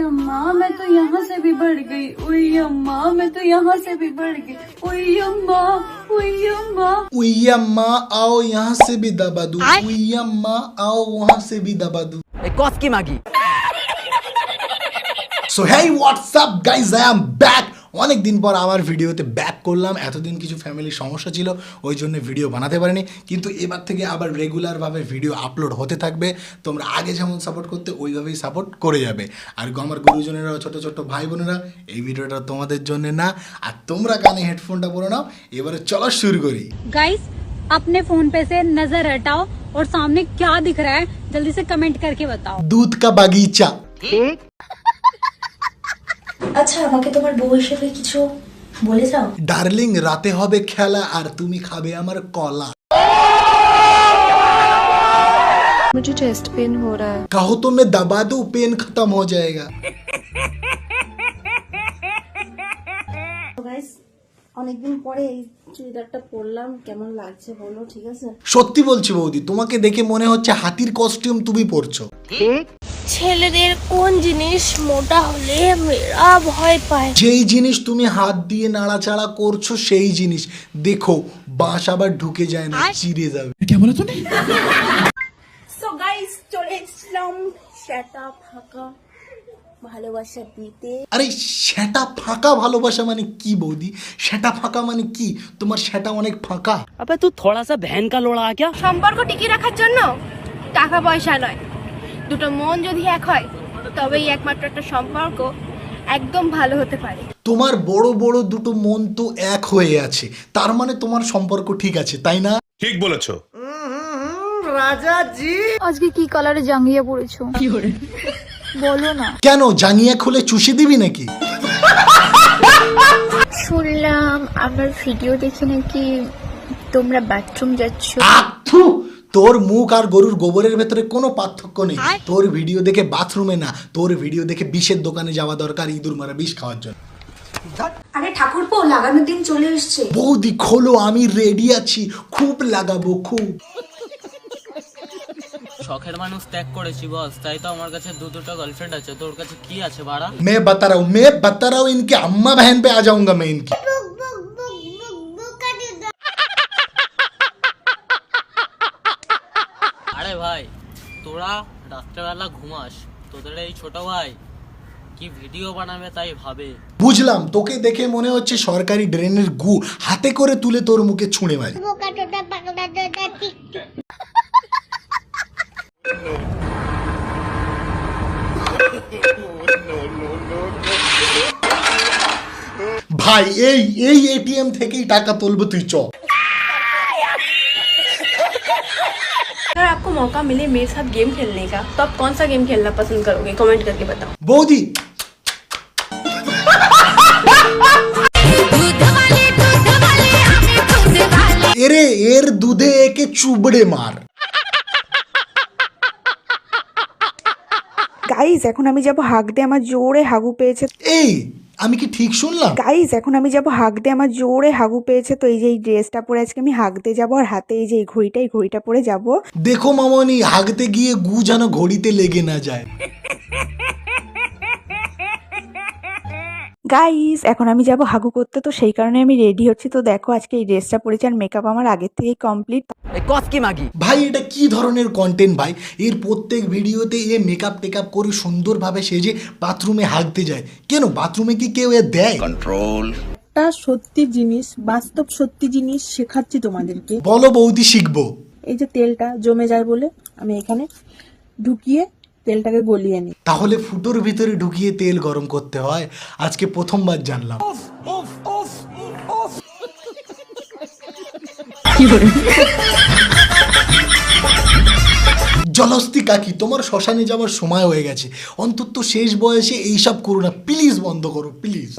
अम्मा मैं तो यहाँ से भी बढ़ गई, ओए अम्मा मैं तो यहाँ से भी बढ़ गई, ओए अम्मा ओए अम्मा। उई अम्मा आओ यहाँ से भी दबा दूं, उई अम्मा आओ वहाँ से भी दबा दूं। कॉस की मागी। So hey WhatsApp guys, I am back. অনেক দিন পর আবার ভিডিওতে ব্যাক করলাম। এতদিন কিছু ফ্যামিলির সমস্যা ছিল, ওই জন্য ভিডিও বানাতে পারিনি, কিন্তু এবার থেকে আবার রেগুলারভাবে ভিডিও আপলোড হতে থাকবে। তোমরা আগে যেমন সাপোর্ট করতে ওইভাবেই সাপোর্ট করে যাবে। আর আমার গুরুজনেরা, ছোটো ছোটো ভাই বোনেরা, এই ভিডিওটা তোমাদের জন্য না। আর তোমরা কানে হেডফোনটা পরে নাও, এবারে চলো শুরু করি। गाइस अपने फोन पे से नजर हटाओ और सामने क्या दिख रहा है जल्दी से कमेंट करके बताओ। দুধ কা বাগিচা। আচ্ছা, আমাকে তোমার বউ হিসেবে কিছু বলে যাও। ডার্লিং রাতে হবে খেলা আর তুমি খাবে আমার কলা। मुझे चेस्ट पेन हो रहा है। कहो तो मैं दबा दूं, पेन खत्म हो जाएगा। গাইস, অনেকদিন পরে এই চুড়িদারটা পরলাম, কেমন লাগছে বলো, ঠিক আছে? সত্যি বলছি বৌদি, তোমাকে দেখে মনে হচ্ছে হাতির কস্টিউম তুমি পরছো। ছেলেদের কোন জিনিস মোটা হলে মেয়েরা ভয় পায়? যেই জিনিস তুমি হাত দিয়ে নাড়াচাড়া করছো সেই জিনিস দেখো, বাঁশ আবার ঢুকে যায় না, চিড়ে যাবে। সো গাইস, চলে এসেছিলাম সেটা ফাঁকা ভালোবাসা দিতে। আরে সেটা ফাঁকা ভালোবাসা মানে কি বৌদি? সেটা ফাঁকা মানে কি? তোমার সেটা অনেক ফাঁকা। अबे तू थोड़ा सा बहन का लोड़ा क्या? সম্পর্ক টিকিয়ে রাখার জন্য টাকা পয়সা নয়, দুটো মন যদি এক হয় তবেই একমাত্র একটা সম্পর্ক একদম ভালো হতে পারে। তোমার বড় বড় দুটো মন তো এক হয়ে আছে, তার মানে তোমার সম্পর্ক ঠিক আছে, তাই না? ঠিক বলেছো। আজকে কি কালারে জাঙ্গিয়া পড়েছো? বলো না। কেন জাঙ্গিয়া খুলে চুষে দিবি নাকি? শুনলাম আমার ভিডিও দেখে নাকি তোমরা বাথরুম যাচ্ছ। আথু, তোর মুখ আর গরুর গোবরের ভেতরে কোনো পার্থক্য নেই। তোর ভিডিও দেখে বাথরুমে না, তোর ভিডিও দেখে বিষের দোকানে যাওয়া দরকার ইঁদুর মারা বিষ খাওয়ার জন্য। আরে ঠাকুরপো, লাগানোর দিন চলে এসছে। বৌদি খোলো, আমি রেডি আছি, খুব লাগাবো খুব। শখের মানুষ ত্যাগ করেছি বস, তাই তো আমার কাছে দুটো গার্লফ্রেন্ড আছে। তোর কাছে কি আছে বাড়া? मैं बता रहा हूँ इनकी अम्मा बहन पे आ जाऊंगा मैं इनकी। আরে ভাই, তোরা রাত্রেবেলা ঘুমাস, তোদের এই ছোট ভাই কি ভিডিও বানাবে তাই ভাবে। বুঝলাম, তোকে দেখে মনে হচ্ছে সরকারি ড্রেনের গু হাতে করে তুলে তোর মুখে ছুঁড়ে মারি। ভাই এই এটিএম থেকেই টাকা তুলবো, তুই চ। अगर आपको मौका मिले मेरे साथ गेम खेलने का तो आप कौन सा गेम खेलना पसंद करोगे? कमेंट करके बताओ। বৌদি এরে এর দুধে একে চুবড়ে মার। গাইজ, এখন আমি যাব হাঁক দিয়ে, আমার জোরে হাগু পেয়েছে। এই আমি কি ঠিক শুনলাম? গাইজ, এখন আমি যাব হাঁক দিয়ে, আমার জোরে হাগু পেয়েছে। তো এই যে এই ড্রেসটা পরে আজকে আমি হাঁক দিয়ে যাবো, আর হাতে এই যে এই ঘড়িটা পরে যাব। দেখো মামনি, হাগতে গিয়ে গু যেন ঘড়িতে লেগে না যায়। গাইজ, এখন আমি যাব হাগু করতে, তো সেই কারণে আমি রেডি হচ্ছি। তো দেখো আজকে এই ড্রেসটা পরেছি, আর মেকআপ আমার আগের থেকেই কমপ্লিট। कॉस की मागी। ভাই এটা কি ধরনের কন্টেন্ট ভাই? এর প্রত্যেক ভিডিওতে এ মেকআপ টেকআপ করে সুন্দরভাবে সেজে বাথরুমে হাগতে যায়। কেন বাথরুমে কি কেউ এ দেয়? কন্ট্রোল। একটা সত্যি জিনিস, বাস্তব সত্যি জিনিস শেখাচ্ছি তোমাদেরকে। বলো বৌদি, শিখবো। এই যে তেলটা জমে যায় বলে আমি এখানে ঢুকিয়ে তেলটাকে গলিয়ে নিই। তাহলে ফুটোর ভিতরে ঢুকিয়ে তেল গরম করতে হয়? আজকে প্রথমবার জানলাম। জলস্তি কাকি, তোমার শ্মশানে যাওয়ার সময় হয়ে গেছে। অন্তত শেষ বয়সে এইসব করো না, প্লিজ বন্ধ করো প্লিজ।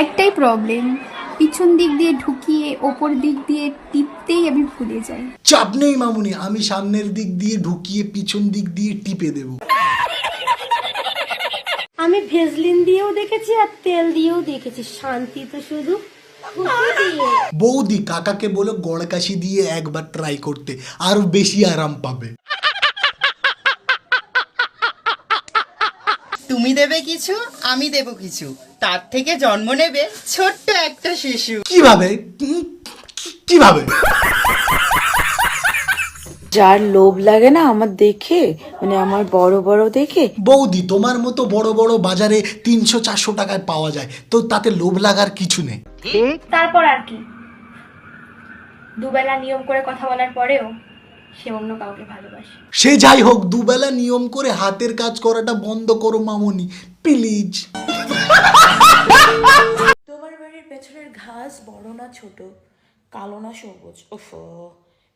একটাই প্রবলেম, পিছন দিক দিয়ে ঢুকিয়ে ওপর দিক দিয়ে টিপতেই আমি ভুলে যাই। চাপ নেই মামুনি, আমি সামনের দিক দিয়ে ঢুকিয়ে পিছন দিক দিয়ে টিপে দেব। আমি ভেজলিন দিয়েও দেখেছি আর তেল দিয়েও দেখেছি, শান্তি তো শুধু বৌদি কাকাকে বলো গড়কাশি দিয়ে একবার ট্রাই করতে, আরো বেশি আরাম পাবে। তুমি দেবে কিছু, আমি দেব কিছু, তার থেকে জন্ম নেবে ছোট্ট একটা শিশু। কিভাবে কিভাবে? যার লোভ লাগে না আমার দেখে, মানে আমার বড় বড় দেখে। বৌদি, তোমার মতো বড় বড় বাজারে 300-400 টাকায় পাওয়া যায়, তো তাতে লোভ লাগার কিছু নেই। তারপর আর কি, দুবেলা নিয়ম করে কথা বলার পরেও সে অন্য কাউকে ভালোবাসে। সে যাই হোক, দুবেলা নিয়ম করে হাতের কাজ করাটা বন্ধ করো মামনি, প্লিজ। তোমার বাড়ির পেছনের ঘাস বড় না ছোট, কালো না সবুজ, ওফ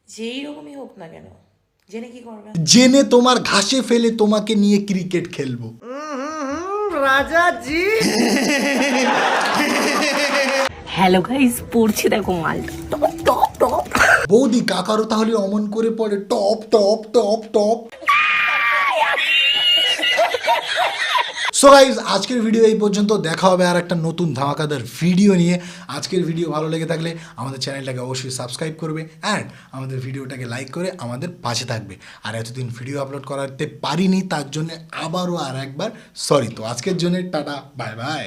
যেই রকমই হোক না কেন, জেনে কি করবে? জেনে তোমার ঘাসে ফেলে তোমাকে নিয়ে ক্রিকেট খেলবো। রাজাজি। হ্যালো গাইস, পড়ছি দেখো মালটা, টপ টপ টপ। বৌদি, কাকারও তাহলে অমন করে পড়ে top top top top. So guys, আজকের ভিডিও এই পর্যন্ত। দেখা হবে আর একটা নতুন ধামাকাদার ভিডিও নিয়ে। আজকের ভিডিও ভালো লেগে থাকলে আমাদের চ্যানেলটাকে অবশ্যই সাবস্ক্রাইব করবে অ্যান্ড আমাদের ভিডিওটাকে লাইক করে আমাদের পাশে থাকবে। আর এতদিন ভিডিও আপলোড করাতে পারিনি, তার জন্য আবারও আর একবার সরি। তো আজকের জন্য টাটা, বাই বাই।